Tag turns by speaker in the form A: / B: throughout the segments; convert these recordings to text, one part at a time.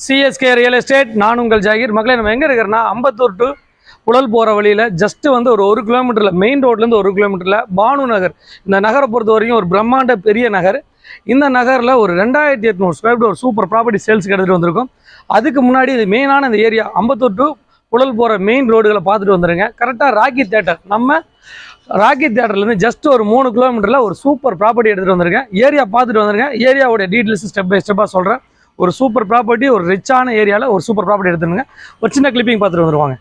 A: CSK real estate. நான் உங்கள் ஜாகிர். மக்களே, நம்ம எங்கே இருக்கிறோன்னா அம்பத்தூர் டு புழல் போகிற வழியில் ஜஸ்ட்டு வந்து ஒரு கிலோமீட்டரில், மெயின் ரோட்லேருந்து 1 கிலோமீட்டரில் பானு நகர். இந்த நகரை பொறுத்த வரைக்கும் ஒரு பிரம்மாண்ட பெரிய நகர். இந்த நகரில் ஒரு 2800 ஸ்கொயர் ஃபீட் ஒரு சூப்பர் ப்ராப்பர்ட்டி சேல்ஸுக்கு எடுத்துகிட்டு வந்திருக்கோம். அதுக்கு முன்னாடி இது மெயினான இந்த ஏரியா அம்பத்தூர் டு புழல் போகிற மெயின் ரோடுகளை பார்த்துட்டு வந்துடுங்க. கரெக்டாக ராக்கி தேட்டர், நம்ம ராக்கி தேட்டர்லேருந்து ஜஸ்ட் ஒரு 3 கிலோமீட்டரில் ஒரு சூப்பர் ப்ராப்பர்ட்டி எடுத்துகிட்டு வந்திருக்கேன். ஏரியா பார்த்துட்டு வந்துருங்க. ஏரியாவோட டீட்டெயில்ஸ் ஸ்டெப் பை ஸ்டெப்பாக சொல்கிறேன். ஒரு சூப்பர் ப்ராப்பர்ட்டி, ஒரு ரிச்சான ஏரியாவில் ஒரு சூப்பர் ப்ராப்பர்ட்டி எடுத்துருங்க. ஒரு சின்ன கிளிப்பிங் பார்த்துட்டு வந்துருவாங்க.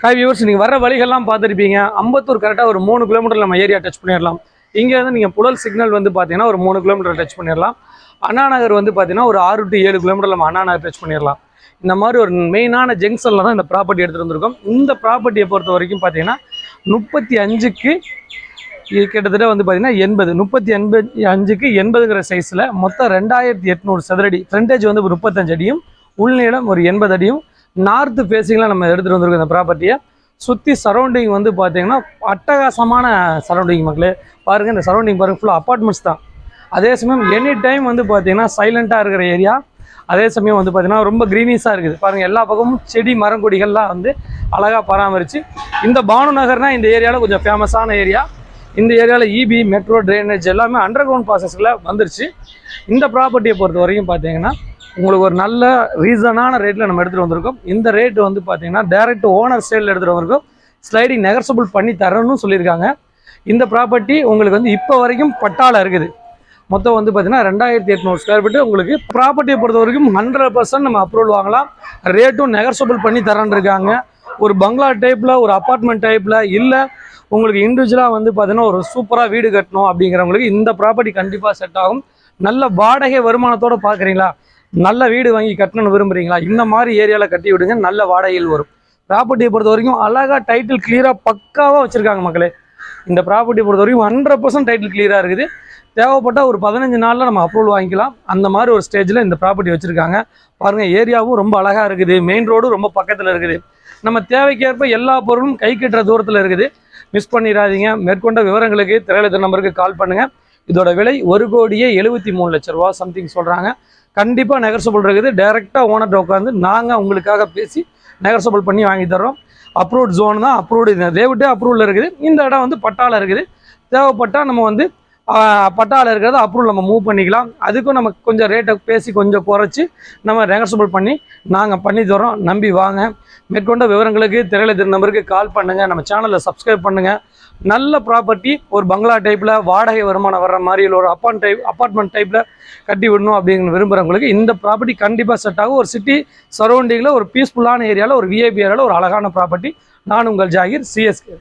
A: ஹாய் வியூவர்ஸ், நீங்கள் வர வழிகள்லாம் பார்த்துருப்பீங்க. அம்பத்தூர் கரெக்டாக ஒரு 3 கிலோமீட்டர் நம்ம ஏரியா டச் பண்ணிடலாம். இங்கேருந்து நீங்கள் புழல் சிக்னல் வந்து பார்த்தீங்கன்னா ஒரு 3 கிலோமீட்டர் டச் பண்ணிடலாம். அண்ணா நகர் வந்து பார்த்தீங்கன்னா ஒரு 6 to 7 கிலோமீட்டர் நம்ம அண்ணா நகர் டச் பண்ணிடலாம். இந்த மாதிரி ஒரு மெயினான ஜங்ஷனில் தான் இந்த ப்ராப்பர்ட்டி எடுத்துகிட்டு வந்திருக்கோம். இந்த ப்ராப்பர்ட்டியை பொறுத்த வரைக்கும் பார்த்தீங்கன்னா 35க்கு கிட்டத்தட்ட வந்து பார்த்தீங்கன்னா 35க்கு 80ங்கிற சைஸில் மொத்தம் 2800 சதுரடி. ஃப்ரண்டேஜ் வந்து ஒரு 35 அடியும், உள்நீளம் ஒரு 80 அடியும். நார்த்து ஃபேஸிங்கில் நம்ம எடுத்துகிட்டு வந்திருக்கோம். இந்த ப்ராப்பர்ட்டியை சுற்றி சரௌண்டிங் வந்து பார்த்தீங்கன்னா அட்டகாசமான சரௌண்டிங். மக்களே பாருங்கள், இந்த சரௌண்டிங் பாருங்கள், ஃபுல்லாக அப்பார்ட்மெண்ட்ஸ் தான். அதே சமயம் எனி டைம் வந்து பார்த்தீங்கன்னா சைலண்ட்டாக இருக்கிற ஏரியா. அதே சமயம் வந்து பார்த்தீங்கன்னா ரொம்ப க்ரீனிஸாக இருக்குது. பாருங்கள், எல்லா பக்கமும் செடி மரங்கொடிகள்லாம் வந்து அழகாக பராமரித்து. இந்த பானு நகர்னால் இந்த ஏரியாவில் கொஞ்சம் ஃபேமஸான ஏரியா. இந்த ஏரியாவில் இபி, மெட்ரோ, ட்ரைனேஜ் எல்லாமே அண்டர் கிரவுண்ட் ப்ராசஸில் வந்துருச்சு. இந்த ப்ராப்பர்ட்டியை பொறுத்த வரைக்கும் பார்த்தீங்கன்னா உங்களுக்கு ஒரு நல்ல ரீசனான ரேட்டில் நம்ம எடுத்துகிட்டு வந்திருக்கோம். இந்த ரேட்டு வந்து பார்த்தீங்கன்னா டைரக்ட் ஓனர் சைடில் எடுத்துகிட்டு வந்திருக்கோம். ஸ்லைடிங் நெகர்சபிள் பண்ணி தரணும்னு சொல்லியிருக்காங்க. இந்த ப்ராப்பர்ட்டி உங்களுக்கு வந்து இப்போ வரைக்கும் பட்டாவில் இருக்குது. மொத்தம் வந்து பார்த்தீங்கன்னா 2800 ஸ்கொயர் ஃபீட்டு. உங்களுக்கு ப்ராப்பர்ட்டியை பொறுத்த வரைக்கும் 100% நம்ம அப்ரூவல் வாங்கலாம். ரேட்டும் நெகர்சபிள் பண்ணி தரேன்னு இருக்காங்க. ஒரு பங்களா டைப்பில், ஒரு அப்பார்ட்மெண்ட் டைப்பில், இல்லை உங்களுக்கு இண்டிவிஜுவலாக வந்து பார்த்தீங்கன்னா ஒரு சூப்பராக வீடு கட்டணும் அப்படிங்கிறவங்களுக்கு இந்த ப்ராப்பர்ட்டி கண்டிப்பாக செட் ஆகும். நல்ல வாடகை வருமானத்தோடு பார்க்குறீங்களா, நல்ல வீடு வாங்கி கட்டணும்னு விரும்புகிறீங்களா, இந்த மாதிரி ஏரியாவில் கட்டி விடுங்க. நல்ல வாடகையில் வரும். ப்ராப்பர்ட்டியை பொறுத்த வரைக்கும் அழகாக டைட்டில் கிளியராக பக்காவாக வச்சுருக்காங்க. மக்களே, இந்த ப்ராப்பர்ட்டியை பொறுத்த வரைக்கும் 100% டைட்டில் கிளியராக இருக்குது. தேவைப்பட்டால் ஒரு 15 நாளில் நம்ம அப்ரூவல் வாங்கிக்கலாம். அந்த மாதிரி ஒரு ஸ்டேஜில் இந்த ப்ராப்பர்ட்டி வச்சுருக்காங்க. பாருங்கள், ஏரியாவும் ரொம்ப அழகாக இருக்குது. மெயின் ரோடும் ரொம்ப பக்கத்தில் இருக்குது. நம்ம தேவைக்கேற்ப எல்லா பொருளும் கை கட்டுற தூரத்தில் இருக்குது. மிஸ் பண்ணிடாதீங்க. மேற்கொண்ட விவரங்களுக்கு திரையில நம்பருக்கு கால் பண்ணுங்கள். இதோட விலை 1,73,00,000 ரூபா சம்திங் சொல்கிறாங்க. கண்டிப்பாக நெகர்சபிள் இருக்குது. டைரெக்டாக ஓனர்கிட்ட உட்காந்து நாங்கள் உங்களுக்காக பேசி நெகர்சபிள் பண்ணி வாங்கி தர்றோம். அப்ரூவ்ட் ஜோன் தான். அப்ரூவ்டு ரேவிட்டே அப்ரூவில் இருக்குது. இந்த இடம் வந்து பட்டாவில் இருக்குது. தேவைப்பட்டால் நம்ம வந்து பட்டாவில் இருக்கிறத அப்ரூவல் நம்ம மூவ் பண்ணிக்கலாம். அதுக்கும் நம்ம கொஞ்சம் ரேட்டை பேசி கொஞ்சம் குறைச்சி நம்ம நெகர்சபிள் பண்ணி நாங்கள் பண்ணி தரோம். நம்பி வாங்க. மேற்கொண்ட விவரங்களுக்கு திரையில நம்பருக்கு கால் பண்ணுங்கள். நம்ம சேனலில் சப்ஸ்கிரைப் பண்ணுங்கள். நல்ல ப்ராப்பர்ட்டி, ஒரு பங்களா டைப்பில் வாடகை வருமானம் வர்ற மாதிரி இல்லை ஒரு அப்பார்ட்மெண்ட் டைப்பில் கட்டி விடணும் அப்படின்னு விரும்புகிறவங்களுக்கு இந்த ப்ராப்பர்ட்டி கண்டிப்பாக செட் ஆகும். ஒரு சிட்டி சரௌண்டிங்கில் ஒரு பீஸ்ஃபுல்லான ஏரியாவில் ஒரு விஐபி ஏரியாவில் ஒரு அழகான ப்ராப்பர்ட்டி. நான் உங்கள் ஜாகிர், சிஎஸ்கே.